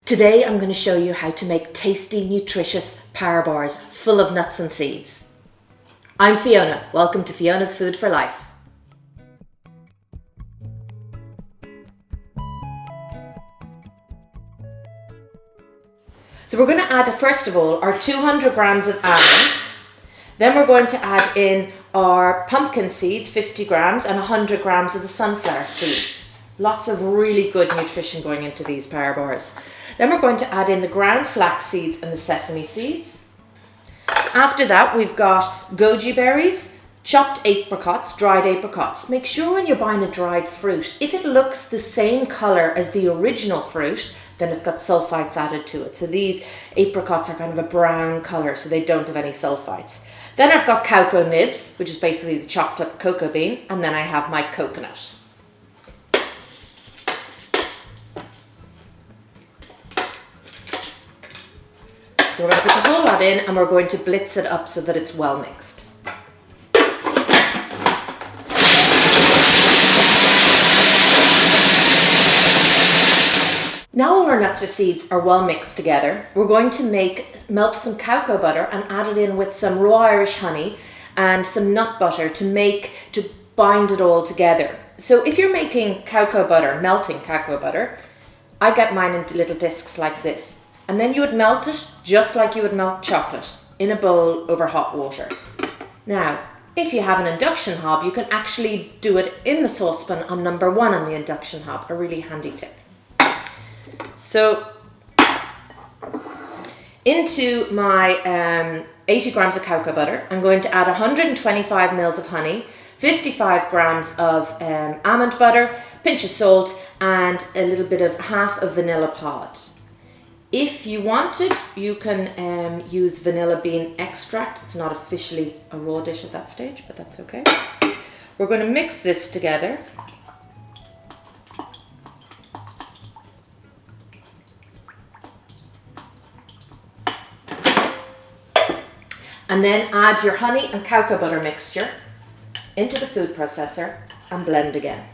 Today I'm going to show you how to make tasty, nutritious power bars full of nuts and seeds. I'm Fiona. Welcome to Fiona's Food for Life. So we're going to add, first of all, our 200 grams of almonds. Then we're going to add in our pumpkin seeds, 50 grams, and 100 grams of the sunflower seeds. Lots of really good nutrition going into these power bars. Then we're going to add in the ground flax seeds and the sesame seeds. After that, we've got goji berries, chopped apricots, dried apricots. Make sure when you're buying a dried fruit, if it looks the same color as the original fruit, then it's got sulfites added to it. So these apricots are kind of a brown color, so they don't have any sulfites. Then I've got cacao nibs, which is basically the chopped up cocoa bean, and then I have my coconut. So we're going to put the whole lot in and we're going to blitz it up so that it's well mixed. Now all our nuts or seeds are well mixed together, we're going to melt some cacao butter and add it in with some raw Irish honey and some nut butter to bind it all together. So if you're making cacao butter, melting cacao butter, I get mine into little discs like this. And then you would melt it just like you would melt chocolate in a bowl over hot water. Now, if you have an induction hob, you can actually do it in the saucepan on number 1 on the induction hob, a really handy tip. So, into my 80 grams of cacao butter, I'm going to add 125 mils of honey, 55 grams of almond butter, pinch of salt, and a little bit of half of vanilla pod. If you wanted, you can use vanilla bean extract. It's not officially a raw dish at that stage, but that's okay. We're going to mix this together. And then add your honey and cacao butter mixture into the food processor and blend again.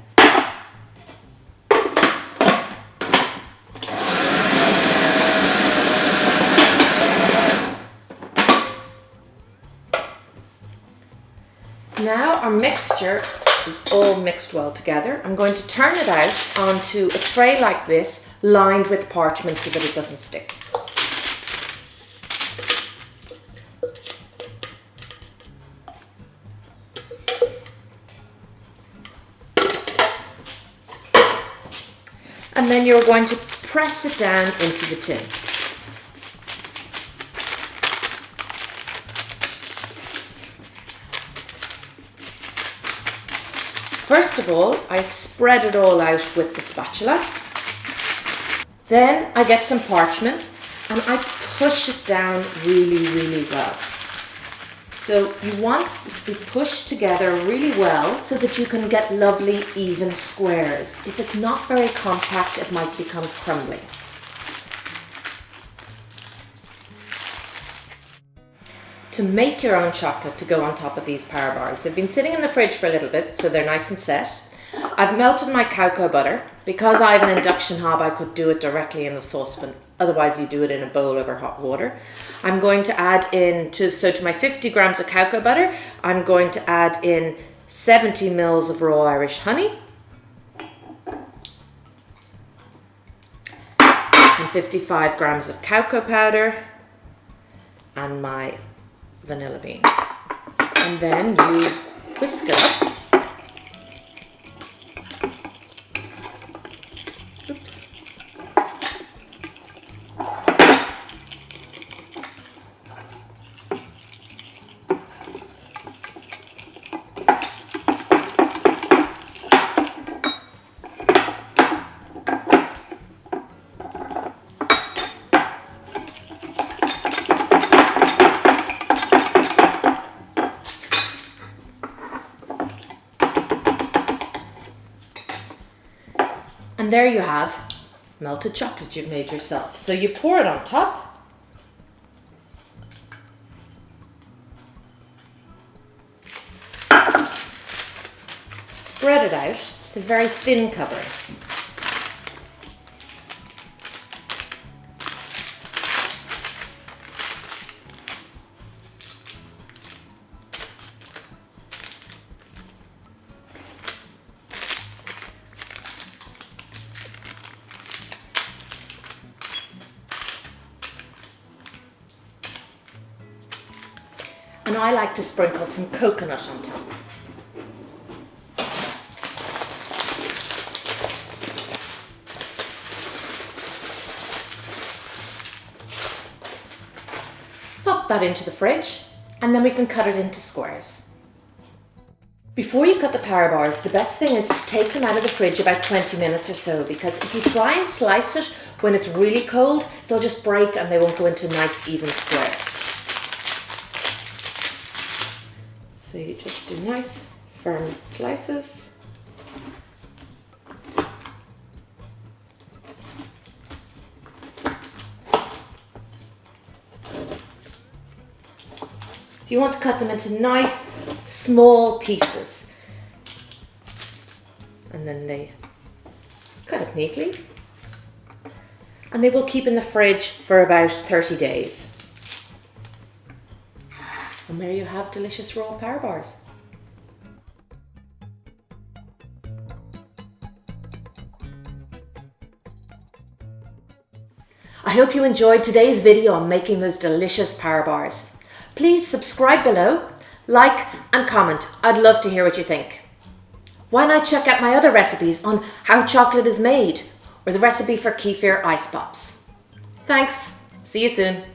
Now our mixture is all mixed well together. I'm going to turn it out onto a tray like this, lined with parchment so that it doesn't stick. And then you're going to press it down into the tin. First of all, I spread it all out with the spatula. Then I get some parchment and I push it down really, really well. So you want it to be pushed together really well so that you can get lovely, even squares. If it's not very compact, it might become crumbly. To make your own chocolate to go on top of these power bars. They've been sitting in the fridge for a little bit, so they're nice and set. I've melted my cacao butter. Because I have an induction hob, I could do it directly in the saucepan. Otherwise, you do it in a bowl over hot water. I'm going to add in, to my 50 grams of cacao butter, I'm going to add in 70 mils of raw Irish honey. And 55 grams of cacao powder. And my vanilla bean. And then you whisk it up. Oops. And there you have melted chocolate you've made yourself. So you pour it on top. Spread it out. It's a very thin covering. And I like to sprinkle some coconut on top. Pop that into the fridge, and then we can cut it into squares. Before you cut the power bars, the best thing is to take them out of the fridge about 20 minutes or so, because if you try and slice it when it's really cold, they'll just break and they won't go into nice even squares. So you just do nice firm slices. So you want to cut them into nice small pieces, and then they cut it neatly, and they will keep in the fridge for about 30 days. And there you have delicious raw power bars. I hope you enjoyed today's video on making those delicious power bars. Please subscribe below, like and comment. I'd love to hear what you think. Why not check out my other recipes on how chocolate is made, or the recipe for kefir ice pops. Thanks. See you soon.